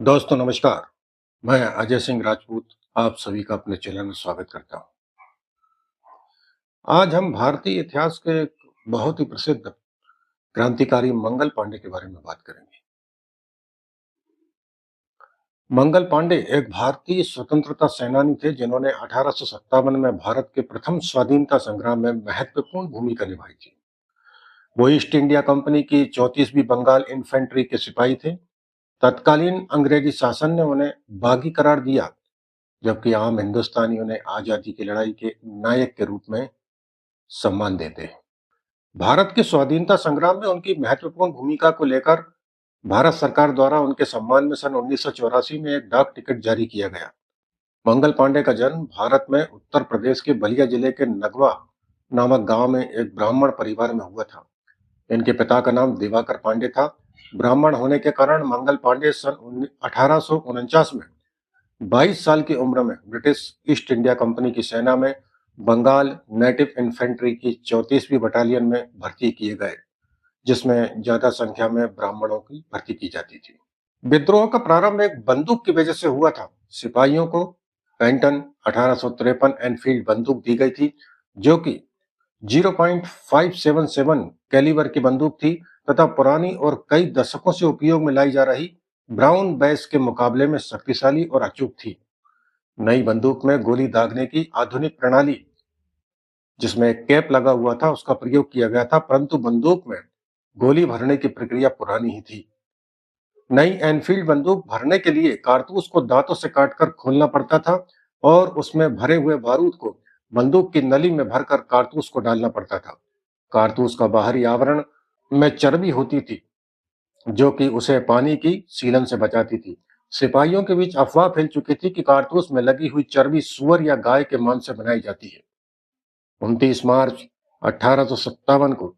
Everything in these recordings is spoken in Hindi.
दोस्तों नमस्कार। मैं अजय सिंह राजपूत आप सभी का अपने चैनल में स्वागत करता हूं। आज हम भारतीय इतिहास के एक बहुत ही प्रसिद्ध क्रांतिकारी मंगल पांडे के बारे में बात करेंगे। मंगल पांडे एक भारतीय स्वतंत्रता सेनानी थे जिन्होंने 1857 में भारत के प्रथम स्वाधीनता संग्राम में महत्वपूर्ण भूमिका निभाई थी। वो ईस्ट इंडिया कंपनी की 34वीं बंगाल इन्फेंट्री के सिपाही थे। तत्कालीन अंग्रेजी शासन ने उन्हें बागी करार दिया, जबकि आम हिंदुस्तानी उन्हें आजादी की लड़ाई के नायक के रूप में सम्मान देते हैं। भारत के स्वाधीनता संग्राम में उनकी महत्वपूर्ण भूमिका को लेकर भारत सरकार द्वारा उनके सम्मान में सन 1984 में एक डाक टिकट जारी किया गया। मंगल पांडे का जन्म भारत में उत्तर प्रदेश के बलिया जिले के नगवा नामक गांव में एक ब्राह्मण परिवार में हुआ था। इनके पिता का नाम दिवाकर पांडे था। ब्राह्मण होने के कारण मंगल पांडे सन 1849 में 22 साल की उम्र में ब्रिटिश ईस्ट इंडिया कंपनी की सेना में बंगाल नेटिव इन्फेंट्री की 34वीं बटालियन में भर्ती किए गए, जिसमें ज्यादा संख्या में ब्राह्मणों की भर्ती की जाती थी। विद्रोह का प्रारंभ एक बंदूक की वजह से हुआ था। सिपाहियों को पेंटन 1853 एनफील्ड बंदूक दी गई थी, जो कि 0.577 कैलिबर की बंदूक थी तथा पुरानी और कई दशकों से उपयोग में लाई जा रही ब्राउन बैस के मुकाबले में शक्तिशाली और अचूक थी। नई बंदूक में गोली दागने की आधुनिक प्रणाली, जिसमें एक कैप लगा हुआ था, उसका प्रयोग किया गया था, परंतु बंदूक में गोली भरने की प्रक्रिया पुरानी ही थी। नई एनफील्ड बंदूक भरने के लिए कारतूस को दांतों से काटकर खोलना पड़ता था और उसमें भरे हुए बारूद को बंदूक की नली में भरकर कारतूस को डालना पड़ता था। कारतूस का बाहरी आवरण में चर्बी होती थी, जो कि उसे पानी की सीलन से बचाती थी। सिपाहियों के बीच अफवाह फैल चुकी थी कि कारतूस में लगी हुई चर्बी सुअर या गाय के मांस से बनाई जाती है। 29 मार्च 1857 को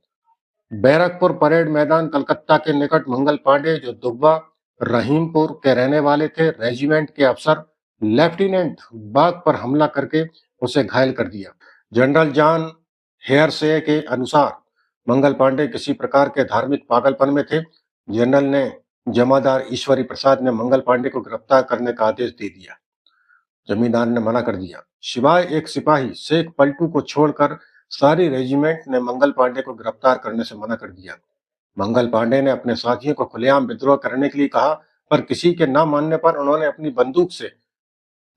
बैरकपुर परेड मैदान कलकत्ता के निकट मंगल पांडे, जो दुब्बा रहीमपुर के रहने वाले थे, रेजिमेंट के अफसर लेफ्टिनेंट बाग पर हमला करके उसे घायल कर दिया। जनरल जॉन हेयरसे के अनुसार मंगल पांडे किसी प्रकार के धार्मिक पागलपन में थे। जनरल ने जमादार ईश्वरी प्रसाद ने मंगल पांडे को गिरफ्तार करने का आदेश दे दिया। जमींदार ने मना कर दिया। सिवाय एक सिपाही शेख पलटू को छोड़कर सारी रेजिमेंट ने मंगल पांडे को गिरफ्तार करने से मना कर दिया। मंगल पांडे ने अपने साथियों को खुलेआम विद्रोह करने के लिए कहा, पर किसी के न मानने पर उन्होंने अपनी बंदूक से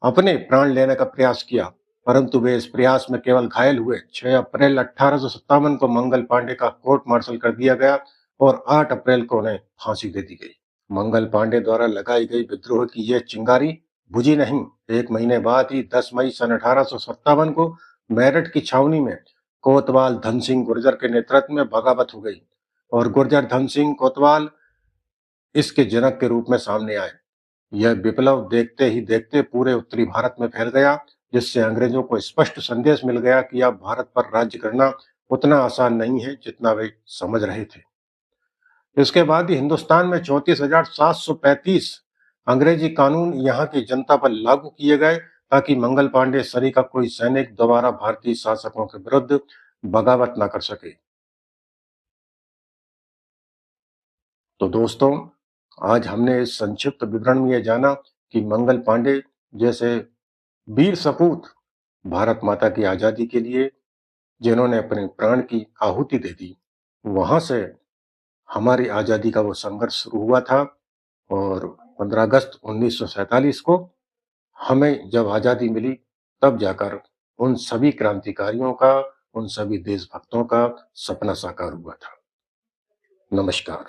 अपने प्राण लेने का प्रयास किया, परंतु वे इस प्रयास में केवल घायल हुए। 6 अप्रैल 1857 को मंगल पांडे का कोर्ट मार्शल कर दिया गया और 8 अप्रैल को उन्हें फांसी दे दी गई। मंगल पांडे द्वारा लगाई गई विद्रोह की यह चिंगारी बुझी नहीं। एक महीने बाद ही 10 मई सन 1857 को मेरठ की छावनी में कोतवाल धन सिंह गुर्जर के नेतृत्व में बगावत हो गई और गुर्जर धन सिंह कोतवाल इसके जनक के रूप में सामने आए। यह विप्लव देखते ही देखते पूरे उत्तरी भारत में फैल गया, जिससे अंग्रेजों को स्पष्ट संदेश मिल गया कि अब भारत पर राज्य करना उतना आसान नहीं है जितना वे समझ रहे थे। इसके बाद ही हिंदुस्तान में 34,735 अंग्रेजी कानून यहाँ की जनता पर लागू किए गए, ताकि मंगल पांडे सरी का कोई सैनिक दोबारा भारतीय शासकों के विरुद्ध बगावत न कर सके। तो दोस्तों, आज हमने इस संक्षिप्त विवरण में यह जाना कि मंगल पांडे जैसे वीर सपूत भारत माता की आजादी के लिए जिन्होंने अपने प्राण की आहुति दे दी, वहां से हमारी आजादी का वो संघर्ष शुरू हुआ था और 15 अगस्त 1947 को हमें जब आजादी मिली, तब जाकर उन सभी क्रांतिकारियों का, उन सभी देशभक्तों का सपना साकार हुआ था। नमस्कार।